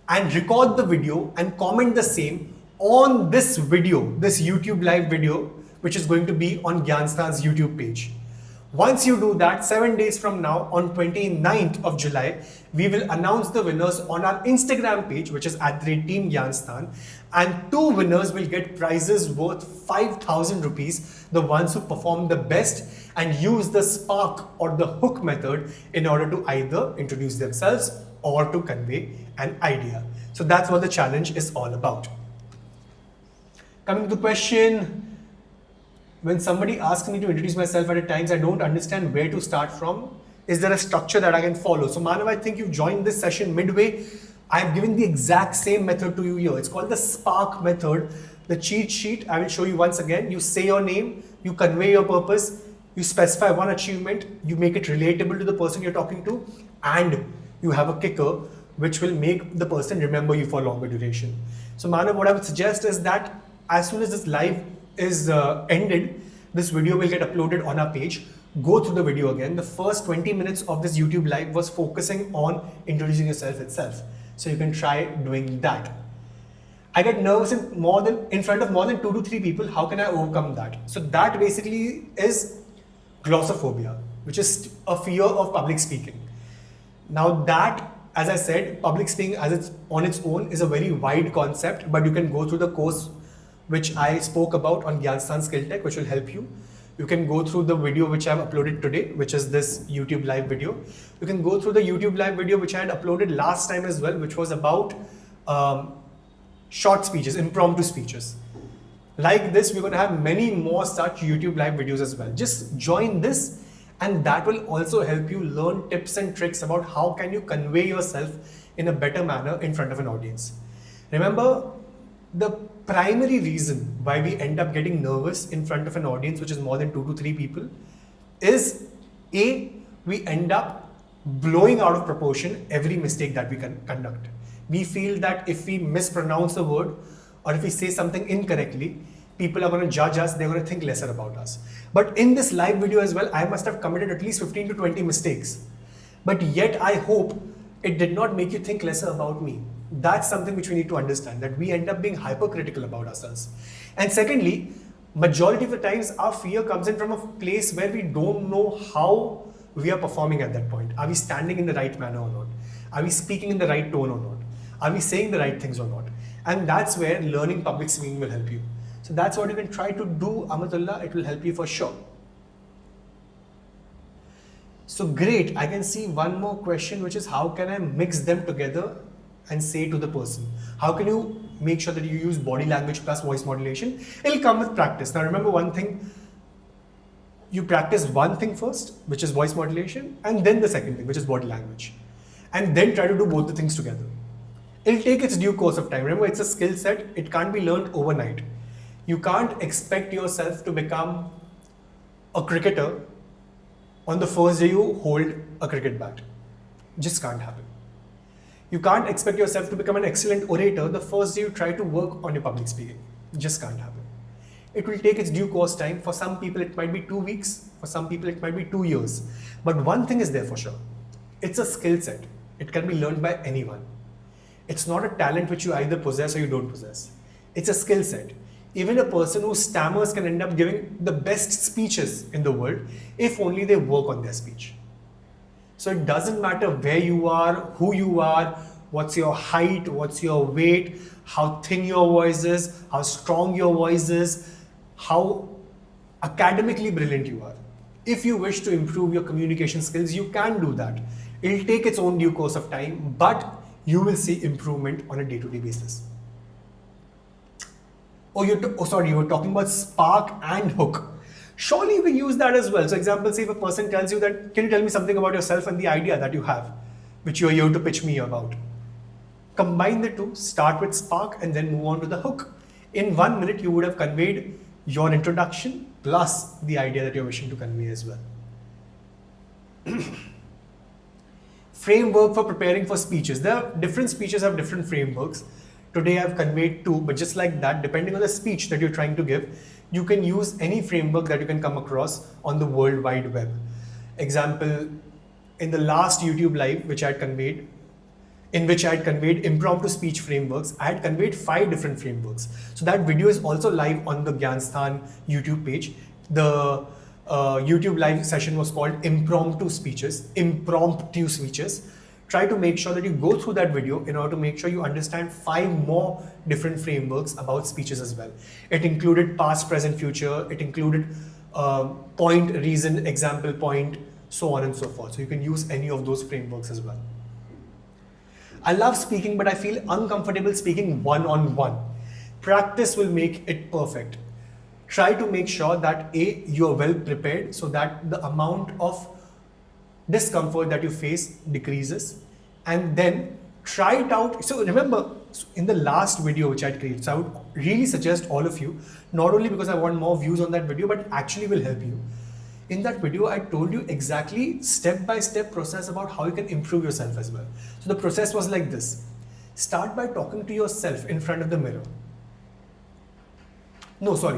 and record the video and comment the same on this video, this YouTube live video, which is going to be on Gyanstan's YouTube page. Once you do that, 7 days from now, on 29th of July, we will announce the winners on our Instagram page, which is @Team Gyanstan, and 2 winners will get prizes worth 5,000 rupees, the ones who perform the best and use the spark or the hook method in order to either introduce themselves or to convey an idea. So that's what the challenge is all about. Coming to the question, when somebody asks me to introduce myself at times, I don't understand where to start from. Is there a structure that I can follow? So Manav, I think you've joined this session midway. I've given the exact same method to you here. It's called the Spark method. The cheat sheet, I will show you once again. You say your name, you convey your purpose, you specify one achievement, you make it relatable to the person you're talking to, and you have a kicker which will make the person remember you for a longer duration. So Manav, what I would suggest is that as soon as this live is ended, this video will get uploaded on our page. Go through the video again. The first 20 minutes of this YouTube live was focusing on introducing yourself itself. So you can try doing that. I get nervous in front of more than 2 to 3 people. How can I overcome that? So that basically is glossophobia, which is a fear of public speaking. Now that, as I said, public speaking on its own is a very wide concept, but you can go through the course which I spoke about on Gyanstan Skill Tech, which will help you. You can go through the video which I've uploaded today, which is this YouTube live video. You can go through the YouTube live video which I had uploaded last time as well, which was about short speeches, impromptu speeches. Like this, we're going to have many more such YouTube live videos as well. Just join this, and that will also help you learn tips and tricks about how can you convey yourself in a better manner in front of an audience. Remember, the primary reason why we end up getting nervous in front of an audience which is more than 2 to 3 people is we end up blowing out of proportion every mistake that we can conduct. We feel that if we mispronounce a word or if we say something incorrectly, people are going to judge us, they're going to think lesser about us. But in this live video as well, I must have committed at least 15 to 20 mistakes. But yet I hope it did not make you think lesser about me. That's something which we need to understand, that we end up being hypercritical about ourselves. And secondly, majority of the times our fear comes in from a place where we don't know how we are performing at that point. Are we standing in the right manner or not? Are we speaking in the right tone or not? Are we saying the right things or not? And that's where learning public speaking will help you. So that's what you can try to do, Amatullah. It will help you for sure. So great, I can see one more question, which is how can I mix them together and say to the person? How can you make sure that you use body language plus voice modulation? It'll come with practice. Now remember one thing, you practice one thing first, which is voice modulation, and then the second thing, which is body language. And then try to do both the things together. It'll take its due course of time. Remember, it's a skill set, it can't be learned overnight. You can't expect yourself to become a cricketer on the first day you hold a cricket bat. Just can't happen. You can't expect yourself to become an excellent orator the first day you try to work on your public speaking. Just can't happen. It will take its due course time. For some people, it might be 2 weeks. For some people, it might be 2 years. But one thing is there for sure. It's a skill set. It can be learned by anyone. It's not a talent which you either possess or you don't possess. It's a skill set. Even a person who stammers can end up giving the best speeches in the world if only they work on their speech. So it doesn't matter where you are, who you are, what's your height, what's your weight, how thin your voice is, how strong your voice is, how academically brilliant you are. If you wish to improve your communication skills, you can do that. It'll take its own due course of time, but you will see improvement on a day-to-day basis. You were talking about spark and hook. Surely we use that as well. So example, say if a person tells you that, can you tell me something about yourself and the idea that you have, which you are here to pitch me about? Combine the two, start with spark and then move on to the hook. In 1 minute, you would have conveyed your introduction plus the idea that you're wishing to convey as well. Framework for preparing for speeches. Different speeches have different frameworks. Today I've conveyed 2, but just like that, depending on the speech that you're trying to give, you can use any framework that you can come across on the World Wide Web. Example, in the last YouTube live, which I had conveyed, in which I had conveyed impromptu speech frameworks, I had conveyed 5 different frameworks. So that video is also live on the Gyanstan YouTube page. The YouTube live session was called Impromptu Speeches. Try to make sure that you go through that video in order to make sure you understand 5 more different frameworks about speeches as well. It included past, present, future. It included point, reason, example, point, so on and so forth. So you can use any of those frameworks as well. I love speaking, but I feel uncomfortable speaking one-on-one. Practice will make it perfect. Try to make sure that A, you are well prepared so that the amount of discomfort that you face decreases, and then try it out. So remember, in the last video which I created, so I would really suggest all of you, not only because I want more views on that video, but actually will help you. In that video, I told you exactly step-by-step process about how you can improve yourself as well. So the process was like this. Start by talking to yourself in front of the mirror.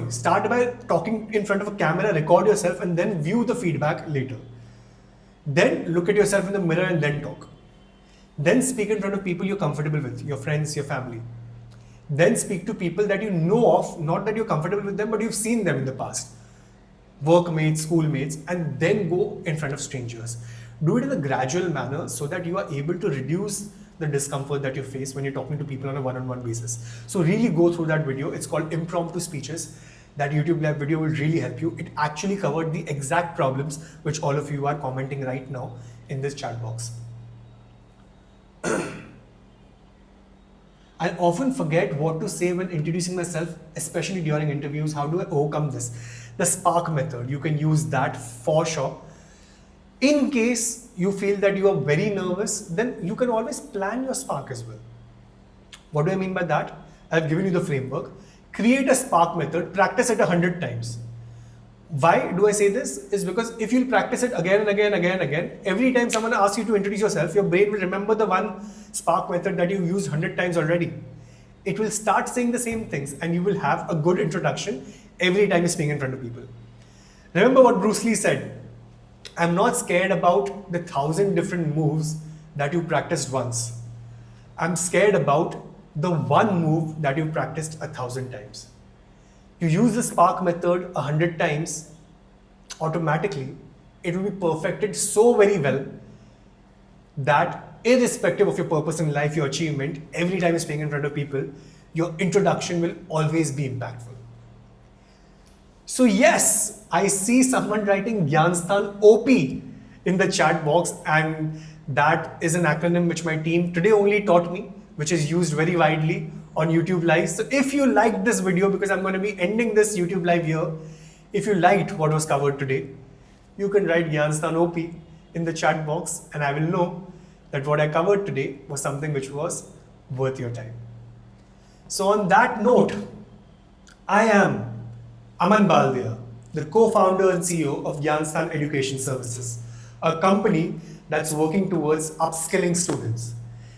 Start by talking in front of a camera, record yourself, and then view the feedback later. Then look at yourself in the mirror and then talk. Then speak in front of people you're comfortable with, your friends, your family. Then speak to people that you know of, not that you're comfortable with them, but you've seen them in the past. Workmates, schoolmates, and then go in front of strangers. Do it in a gradual manner so that you are able to reduce the discomfort that you face when you're talking to people on a one-on-one basis. So really go through that video. It's called Impromptu Speeches. That YouTube live video will really help you. It actually covered the exact problems which all of you are commenting right now in this chat box. I often forget what to say when introducing myself, especially during interviews. How do I overcome this? The SPARK method, you can use that for sure. In case you feel that you are very nervous, then you can always plan your SPARK as well. What do I mean by that? I've given you the framework. Create a SPARK method, practice it 100 times. Why do I say this? Is because if you'll practice it again and again, every time someone asks you to introduce yourself, your brain will remember the one SPARK method that you used 100 times already. It will start saying the same things and you will have a good introduction every time you speak in front of people. Remember what Bruce Lee said, I'm not scared about the 1,000 different moves that you practiced once. I'm scared about the one move that you practiced 1,000 times. You use the SPARK method 100 times, automatically it will be perfected so very well that irrespective of your purpose in life, your achievement, every time you're speaking in front of people, your introduction will always be impactful. So yes, I see someone writing Gyanstan OP. in the chat box, and that is an acronym which my team today only taught me, which is used very widely on YouTube Live. So if you liked this video, because I'm going to be ending this YouTube Live here, if you liked what was covered today, you can write Gyanstan OP in the chat box, and I will know that what I covered today was something which was worth your time. So on that note, I am Aman Baldia, the co-founder and CEO of Gyanstan Education Services, a company that's working towards upskilling students.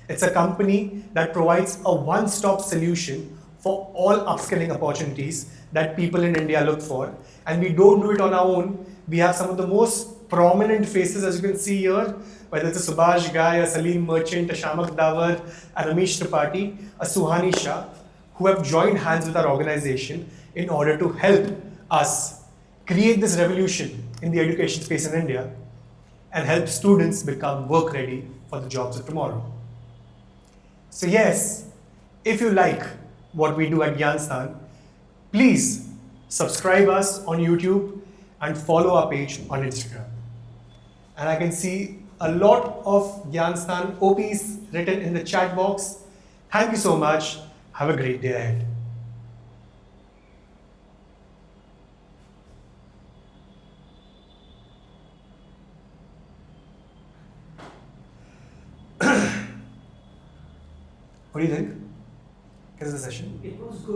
It's a company that provides a one-stop solution for all upskilling opportunities that people in India look for. And we don't do it on our own. We have some of the most prominent faces, as you can see here, whether it's a Subhash Ghai, a Salim Merchant, a Shamak Dawar, a Ramesh Tripathi, a Suhani Shah, who have joined hands with our organization in order to help us create this revolution in the education space in India and help students become work ready for the jobs of tomorrow. So yes, if you like what we do at Gyanstan, please subscribe us on YouTube and follow our page on Instagram. And I can see a lot of Gyanstan OPs written in the chat box. Thank you so much. Have a great day ahead. What do you think? What is the session? It was good.